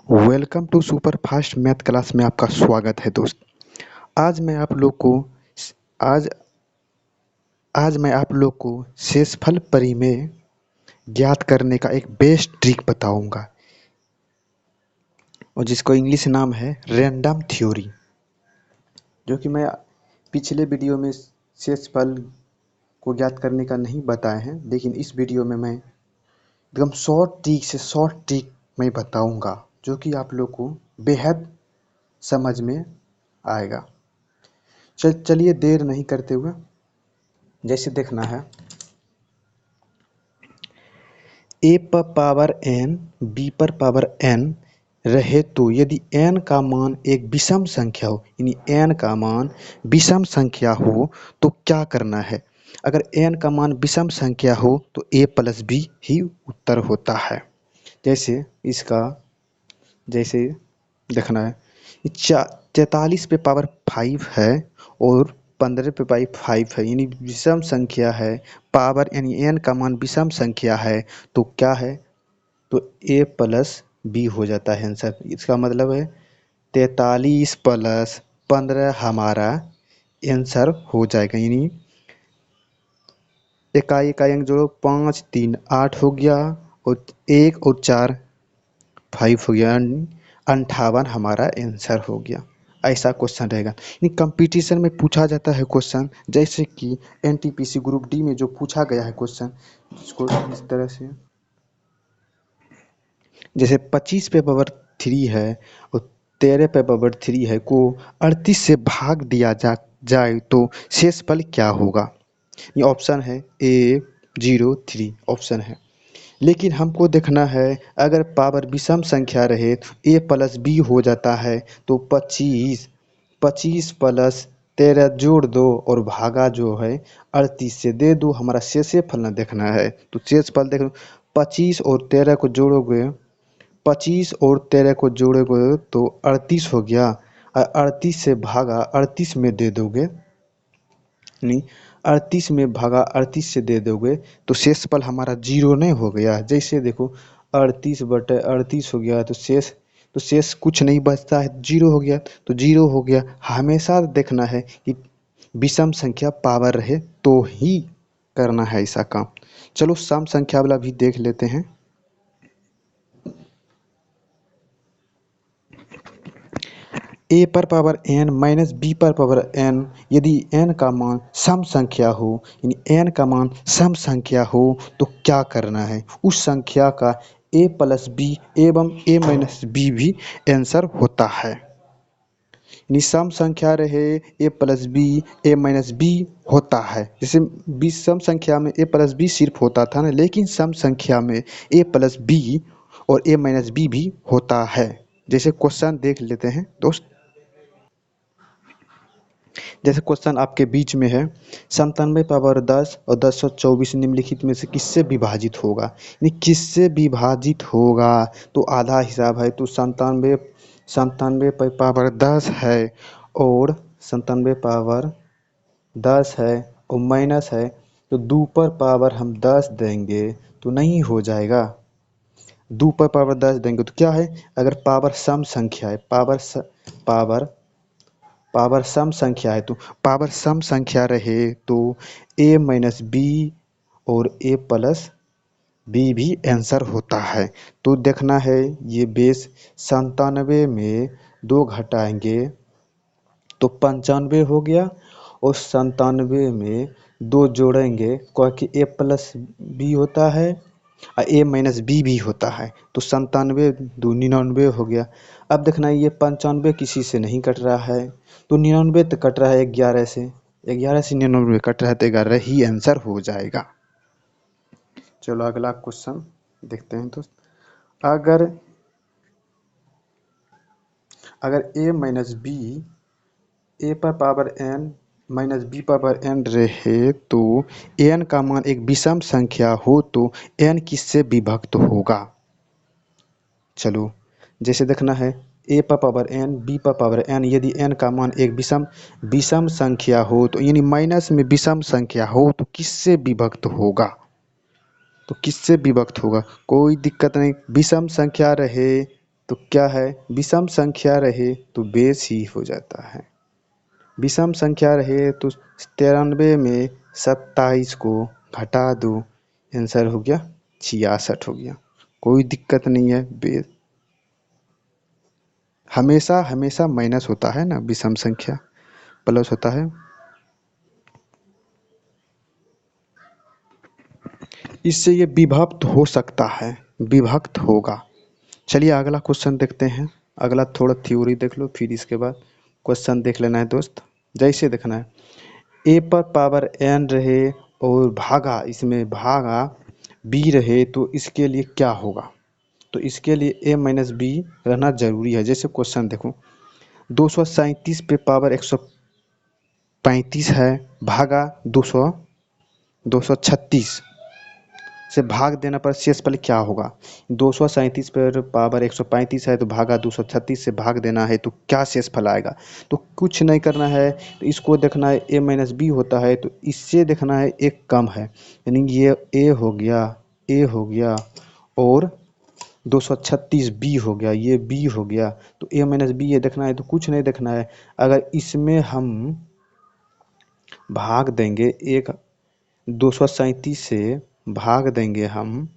Welcome to super fast math class में आपका स्वागत है दोस्त। आज मैं आप लोग को आज आज मैं आप लोग को शेषफल परिमेय ज्ञात करने का एक बेस्ट ट्रिक बताऊंगा और जिसको इंग्लिश नाम है रैंडम थ्योरी। जो कि मैं पिछले वीडियो में शेषफल को ज्ञात करने का नहीं बताए हैं, लेकिन इस वीडियो में मैं एकदम शॉर्ट ट्रिक मैं बताऊंगा जो कि आप लोग को बेहद समझ में आएगा। चलिए देर नहीं करते हुए जैसे देखना है, ए पर पावर n b पर पावर n रहे तो यदि n का मान एक विषम संख्या हो, यानी n का मान विषम संख्या हो तो क्या करना है। अगर n का मान विषम संख्या हो तो a प्लस बी ही उत्तर होता है। जैसे देखना है, 43 पे पावर 5 है और 15 पे पावर 5 है, यानी विषम संख्या है। पावर यानी n का मान विषम संख्या है तो क्या है, तो a प्लस बी हो जाता है आंसर। इसका मतलब है 43 प्लस 15 हमारा आंसर हो जाएगा। यानी इकाई इकाई अंक जोड़ो, 5 3 8 हो गया और 1 और 4 5 हो गया, 58 हमारा आंसर हो गया। ऐसा क्वेश्चन रहेगा। यानी कंपटीशन में पूछा जाता है क्वेश्चन, जैसे कि एनटीपीसी ग्रुप डी में जो पूछा गया है क्वेश्चन, जिसको इस तरह से जैसे 25 पे पावर 3 है और 13 पे पावर 3 है को 38 से भाग दिया जाए तो शेषफल क्या होगा। ये ऑप्शन है A 0 3 ऑप्शन है। लेकिन हमको देखना है, अगर पावर विषम संख्या रहे तो a प्लस बी हो जाता है, तो 25 प्लस 13 जोड़ दो और भागा जो है 38 से दे दो। हमारा शेषफल न देखना है तो शेषफल देख लो, 25 और 13 को जोड़ोगे, 25 और 13 को जोड़ोगे तो 38 हो गया और 38 से भागा 38 में दे दोगे, नहीं 38 में भागा 38 से दे दोगे तो शेषफल हमारा 0 नहीं हो गया। जैसे देखो 38/38 हो गया तो शेष कुछ नहीं बचता है, 0 हो गया तो 0 हो गया। हमेशा देखना है कि विषम संख्या पावर रहे तो ही करना है ऐसा काम। चलो सम संख्या वाला भी देख लेते हैं। a पर पावर n माइनस b पर पावर n यदि n का मान सम संख्या हो, यानी n का मान सम संख्या हो तो क्या करना है। उस संख्या का a प्लस बी एवं a माइनस बी भी आंसर होता है। यानी सम संख्या रहे a plus B a minus B होता है। जैसे विषम संख्या में a प्लस बी सिर्फ होता था ना, लेकिन सम संख्या में a प्लस बी और a माइनस बी भी होता है। जैसे क्वेश्चन देख लेते हैं दोस्त। जैसे क्वेश्चन आपके बीच में है, 97 पावर 10 और 1024 निम्नलिखित में से किससे विभाजित होगा। यानी किससे विभाजित होगा तो आधा हिसाब है, तो 97 पे पावर 10 है और 97 पावर 10 है और माइनस है, तो 2 पर पावर हम 10 देंगे तो नहीं हो जाएगा। 2 पर पावर 10 देंगे तो क्या है, अगर पावर सम संख्या है, पावर सम संख्या है तो पावर सम संख्या रहे तो a माइनस बी और a प्लस बी भी आंसर होता है। तो देखना है, ये बेस 97 में 2 घटाएंगे तो 95 हो गया और 97 में 2 जोड़ेंगे क्योंकि a प्लस बी होता है और a माइनस बी भी होता है, तो 97 2 99 हो गया। अब देखना है, ये 95 किसी से नहीं कट रहा है तो 99 तो कट रहा है 11 से, 11 से 99 कट रहा है तो 11 ही आंसर हो जाएगा। चलो अगला क्वेश्चन देखते हैं दोस्त। अगर a माइनस बी a पर power n minus B power n रहे तो n का मान एक विषम संख्या हो तो n किससे विभक्त होगा। चलो जैसे देखना है, a पर पावर n b पर पावर n यदि n का मान एक विषम संख्या हो तो यानी माइनस में विषम संख्या हो तो किससे विभक्त होगा, तो किससे विभक्त होगा। कोई दिक्कत नहीं, विषम संख्या रहे तो क्या है, विषम संख्या रहे तो बेस ही हो जाता है। विषम संख्या रहे तो 93 में 27 को घटा दो, आंसर हो गया 66 हो गया। कोई दिक्कत नहीं है। बेस हमेशा हमेशा माइनस होता है ना, विषम संख्या प्लस होता है। इससे ये विभक्त हो सकता है, विभक्त होगा। चलिए अगला क्वेश्चन देखते हैं। अगला थोड़ा थ्योरी देख लो, फिर इसके बाद क्वेश्चन देख लेना है दोस्त। जैसे देखना है, ए पर पावर एन रहे और भागा, इसमें भागा बी रहे तो इसके लिए क्या होगा। तो इसके लिए ए माइनस बी रहना जरूरी है। जैसे क्वेश्चन देखो, 237 पे पावर 135 है, भागा 236 से भाग देने पर शेषफल क्या होगा। 237 पर पावर 135 है तो भागा 236 से भाग देना है तो क्या शेषफल आएगा। तो कुछ नहीं करना है, तो इसको देखना है ए माइनस बी होता है तो इससे देखना है एक कम है, यानी ये ए हो गया, ए हो गया और 236 बी हो गया, ये बी हो गया। तो ए माइनस बी ये देखना है, तो कुछ नहीं देखना है। अगर इसमें हम भाग देंगे, एक 237 से भाग देंगे हम,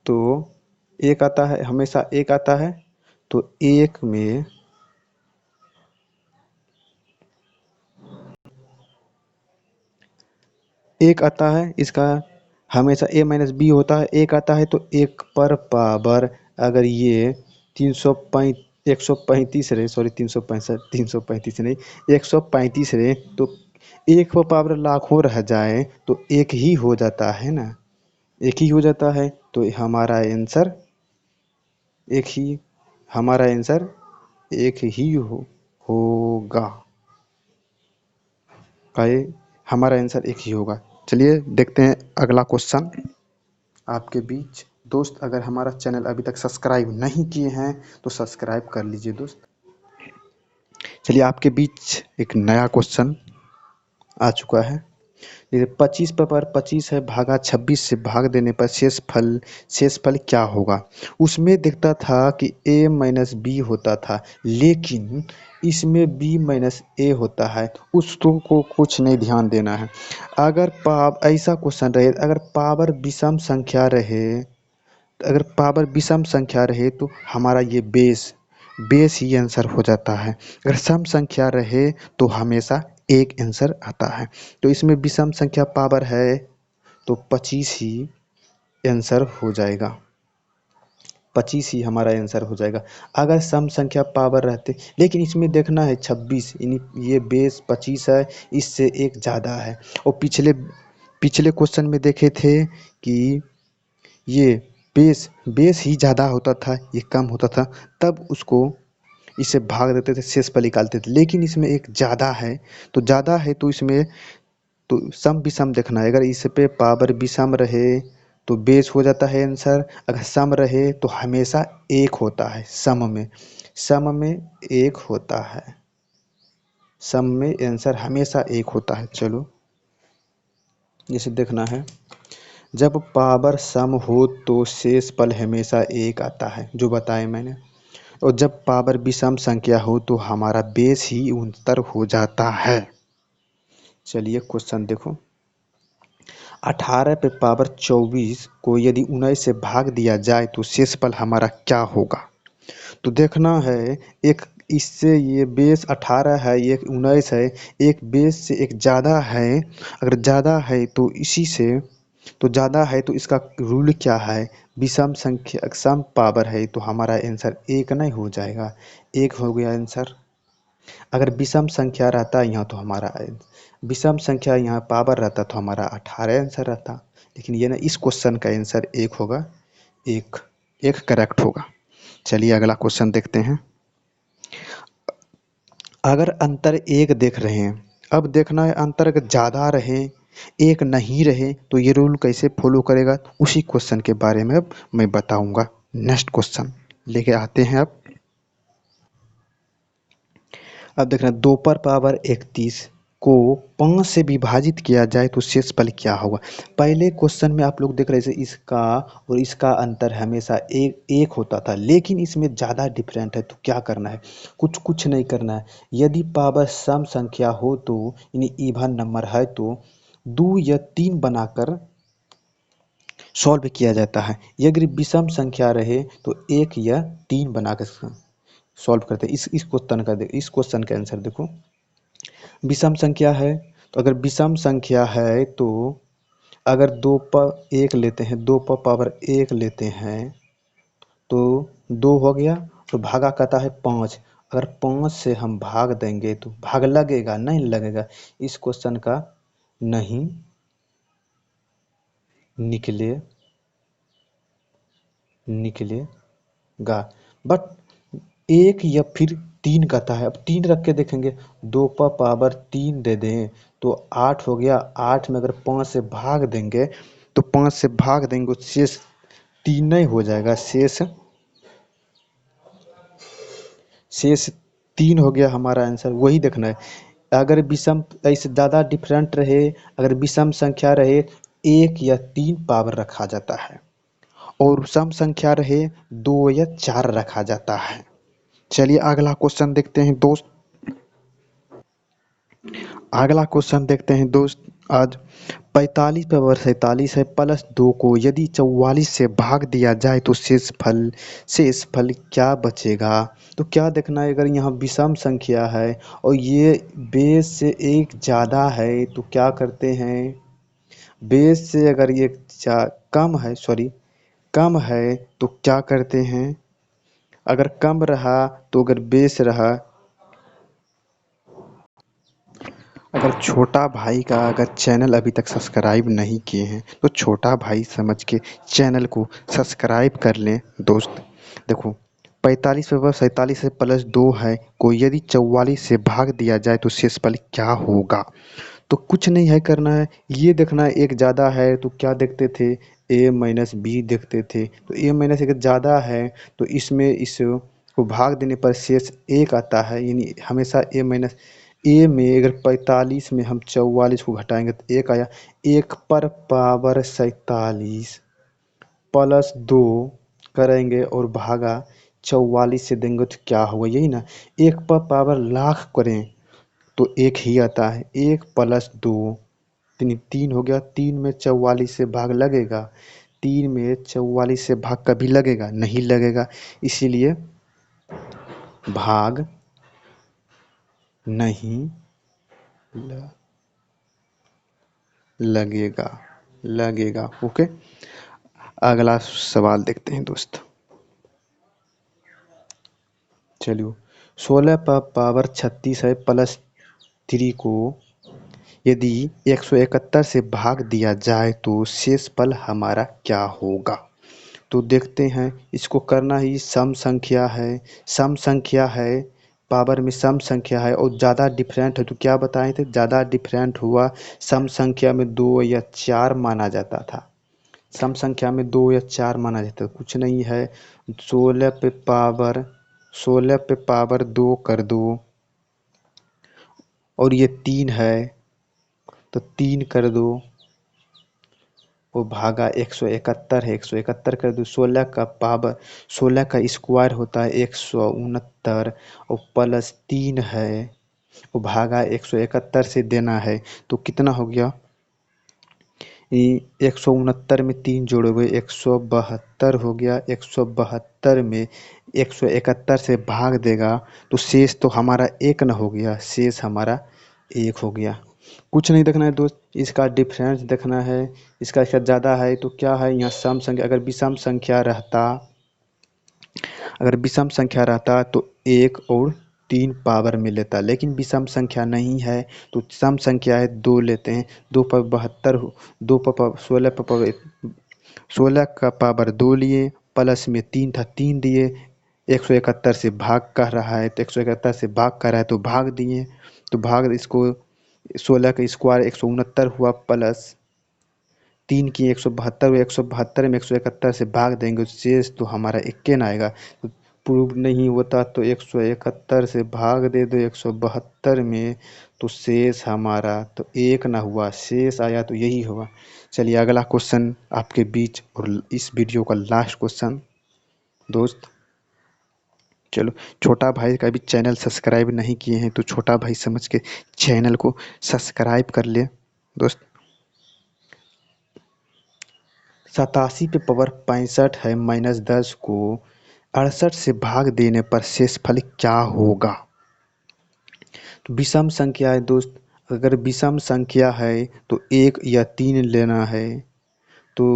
तो एक आता है, हमेशा एक आता है। तो एक में एक आता है, इसका हमेशा ए माइनस बी होता है, एक आता है। तो एक पर पावर अगर ये 135 रहे, सॉरी 365, 335 नहीं, 135 रहे तो एक पर पावर लाखों रह जाए तो एक ही हो जाता है ना, एक ही हो जाता है। तो हमारा आंसर एक ही, हमारा आंसर एक ही होगा। काहे, हमारा आंसर एक ही होगा। चलिए देखते हैं अगला क्वेश्चन आपके बीच। दोस्त अगर हमारा चैनल अभी तक सब्सक्राइब नहीं किए हैं तो सब्सक्राइब कर लीजिए दोस्त। चलिए आपके बीच एक नया क्वेश्चन आ चुका है। जैसे 25 पर 25 है, भागा 26 से भाग देने पर शेषफल क्या होगा। उसमें दिखता था कि a माइनस बी होता था, लेकिन इसमें b माइनस ए होता है। उसको को कुछ नहीं ध्यान देना है। अगर ऐसा क्वेश्चन रहे, अगर पावर विषम संख्या रहे, अगर पावर विषम संख्या रहे तो हमारा ये बेस ही आंसर हो जाता है। अगर सम संख्या रहे तो हमेशा एक आंसर आता है। तो इसमें विषम संख्या पावर है तो 25 ही आंसर हो जाएगा, 25 ही हमारा आंसर हो जाएगा। अगर सम संख्या पावर रहते, लेकिन इसमें देखना है 26, यानी ये बेस 25 है, इससे एक ज़्यादा है। और पिछले पिछले क्वेश्चन में देखे थे कि ये बेस ही ज़्यादा होता था, ये कम होता था, तब उसको इसे भाग देते थे, शेषफल निकालते थे। लेकिन इसमें एक ज़्यादा है, तो ज़्यादा है तो इसमें तो सम विषम देखना है। अगर इस पे पावर विषम रहे तो बेस हो जाता है आंसर, अगर सम रहे तो हमेशा एक होता है। सम में एक होता है, सम में आंसर हमेशा एक होता है। चलो जैसे देखना है, जब पावर सम हो तो शेषफल हमेशा एक आता है, जो बताया मैंने। और जब पावर विषम संख्या हो तो हमारा बेस ही उनतर हो जाता है। चलिए क्वेश्चन देखो, 18 पे पावर 24 को यदि 19 से भाग दिया जाए तो शेषफल हमारा क्या होगा। तो देखना है, एक इससे ये बेस 18 है, ये 19 है, एक बेस से एक ज़्यादा है। अगर ज़्यादा है तो इसी से, तो ज़्यादा है तो इसका रूल क्या है, विषम संख्या सम पावर है तो हमारा आंसर एक नहीं हो जाएगा, एक हो गया आंसर। अगर विषम संख्या रहता यहाँ तो हमारा विषम संख्या यहाँ पावर रहता तो हमारा 18 आंसर रहता। लेकिन ये ना, इस क्वेश्चन का आंसर एक होगा, एक एक करेक्ट होगा। चलिए अगला क्वेश्चन देखते हैं। अगर अंतर एक देख रहे हैं, अब देखना है अंतर अगर ज़्यादा रहे, एक नहीं रहे तो ये रूल कैसे फॉलो करेगा, उसी क्वेश्चन के बारे में अब मैं बताऊंगा। नेक्स्ट क्वेश्चन लेके आते हैं। अब देखना, 2 पर पावर 31 को 5 से विभाजित किया जाए तो शेषफल क्या होगा। पहले क्वेश्चन में आप लोग देख रहे थे इसका और इसका अंतर हमेशा एक एक होता था, लेकिन इसमें ज़्यादा डिफरेंट है। तो क्या करना है, कुछ नहीं करना है। यदि पावर सम संख्या हो तो यानी इवन नंबर है तो 2 या 3 बनाकर सॉल्व किया जाता है। ये अगर विषम संख्या रहे तो 1 या 3 बनाकर सॉल्व करते हैं। इस क्वेश्चन का इस क्वेश्चन का आंसर देखो। विषम संख्या है तो अगर विषम संख्या है तो अगर 2 पर 1 लेते हैं, 2 पर पावर 1 लेते हैं तो 2 हो गया, तो भागा कहता है 5। अगर 5 से हम भाग देंगे तो भाग लगेगा नहीं लगेगा, इस क्वेश्चन का नहीं निकलेगा। बट 1 या फिर 3 कहता है, अब 3 रख के देखेंगे, 2 पर पावर 3 दे दें तो 8 हो गया। 8 में अगर 5 से भाग देंगे तो 5 से भाग देंगे तो शेष 3 नहीं हो जाएगा, शेष 3 हो गया हमारा आंसर। वही देखना है। अगर विषम ऐसे ज़्यादा डिफरेंट रहे, अगर विषम संख्या रहे 1 या 3 पावर रखा जाता है, और सम संख्या रहे 2 या 4 रखा जाता है। चलिए अगला क्वेश्चन देखते हैं दोस्त। अगला क्वेश्चन देखते हैं दोस्त। आज 45 पर 47 है प्लस 2 को यदि 44 से भाग दिया जाए तो शेषफल क्या बचेगा। तो क्या देखना है, अगर यहाँ विषम संख्या है और ये बेस से एक ज़्यादा है तो क्या करते हैं, बेस से अगर ये कम है, कम है तो क्या करते हैं, अगर कम रहा तो अगर बेस रहा, अगर छोटा भाई का अगर चैनल अभी तक सब्सक्राइब नहीं किए हैं तो छोटा भाई समझ के चैनल को सब्सक्राइब कर लें दोस्त। देखो 45 पे 47 से प्लस 2 है को यदि 44 से भाग दिया जाए तो शेषफल क्या होगा। तो कुछ नहीं है करना है, ये देखना है एक ज़्यादा है तो क्या देखते थे, a माइनस बी देखते थे। तो a माइनस अगर ज़्यादा है तो इसमें इस को भाग देने पर शेष 1 आता है, यानी हमेशा a माइनस ए में अगर 45 में हम 44 को घटाएंगे तो 1 आया। 1 पर पावर 47 प्लस 2 करेंगे और भागा 44 से देंगे तो क्या होगा, यही ना। 1 पर पावर लाख करें तो 1 ही आता है। 1 प्लस 2 3 हो गया। 3 में 44 से भाग लगेगा, 3 में 44 से भाग कभी लगेगा नहीं लगेगा, इसीलिए भाग नहीं लगेगा लगेगा। ओके, अगला सवाल देखते हैं दोस्त। चलिए 16 पर पावर 36 है प्लस 3 को यदि 171 से भाग दिया जाए तो शेषफल हमारा क्या होगा। तो देखते हैं, इसको करना ही सम संख्या है, सम संख्या है, पावर में सम संख्या है और ज़्यादा डिफरेंट है। तो क्या बताए थे, ज़्यादा डिफरेंट हुआ सम संख्या में 2 या 4 माना जाता था, सम संख्या में 2 या 4 माना जाता है। कुछ नहीं है, 16 पे पावर 2 कर दो और ये 3 है तो 3 कर दो वो भागा 171 है, 171 कर दो। 16 का पावर 16 का स्क्वायर होता है 169 और प्लस 3 है वो भागा 171 से देना है तो कितना हो गया, 169 में 3 जोड़ोगे 172 हो गया। 172 में 171 से भाग देगा तो शेष तो हमारा 1 न हो गया, शेष हमारा 1 हो गया। कुछ नहीं देखना है दोस्त, इसका डिफरेंस देखना है। इसका ज़्यादा है तो क्या है, यहाँ सम संख्या अगर विषम संख्या रहता, अगर विषम संख्या रहता तो 1 और 3 पावर में लेता, लेकिन विषम संख्या नहीं है तो सम संख्या है 2 लेते हैं। 2 पर 72, 2 पर 16 पर 16 का पावर 2 लिए, प्लस में 3 था 3 दिए। 171 से भाग कर रहा है तो 171 से भाग कर रहा है तो भाग दिए, तो भाग इसको 16 का स्क्वायर 169 हुआ प्लस 3 की 172 में 171 से भाग देंगे तो शेष तो हमारा 1 न आएगा। तो प्रूव नहीं होता तो 171 से भाग दे दो 172 में, तो शेष हमारा तो 1 ना हुआ, शेष आया तो यही हुआ। चलिए अगला क्वेश्चन आपके बीच, और इस वीडियो का लास्ट क्वेश्चन दोस्त। चलो, छोटा भाई का भी चैनल सब्सक्राइब नहीं किए हैं तो छोटा भाई समझ के चैनल को सब्सक्राइब कर ले दोस्त। 87 पे पावर 65 है, -10 को 68 से भाग देने पर शेषफल क्या होगा? तो विषम संख्या है दोस्त, अगर विषम संख्या है तो 1 या 3 लेना है। तो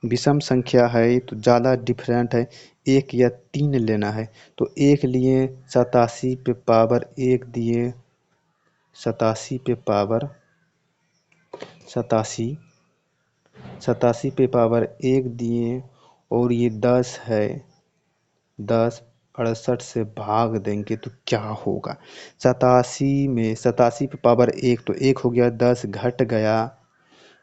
विषम संख्या है तो ज़्यादा डिफरेंट है, 1 या 3 लेना है। तो 1 लिए, 87 पे पावर 1 दिए, 87 पे पावर 87 87 पे पावर 1 दिए, और ये 10 है, 10 68 से भाग देंगे तो क्या होगा? 87 में 87 पे पावर 1 तो 1 हो गया, 10 घट गया,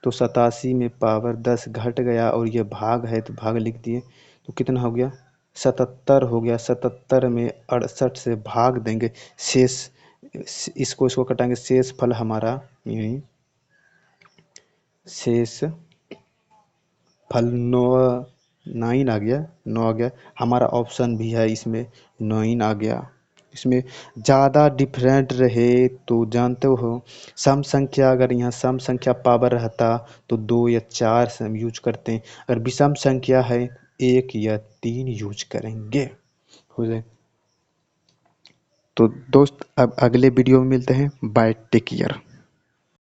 तो 87 में पावर 10 घट गया, और ये भाग है तो भाग लिख दिए, तो कितना हो गया? 77 हो गया। 77 में 68 से भाग देंगे, शेष इसको कटाएंगे, शेष फल हमारा यानी शेष फल 9 आ गया, 9 आ गया। हमारा ऑप्शन भी है इसमें 9 आ गया। इसमें ज़्यादा डिफरेंट रहे तो जानते हो, सम संख्या, अगर यहाँ सम संख्या पावर रहता तो 2 या 4 से हम यूज करते हैं, अगर विषम संख्या है 1 या 3 यूज करेंगे, हो जाए। तो दोस्त अब अगले वीडियो में मिलते हैं, बाय, टेक केयर।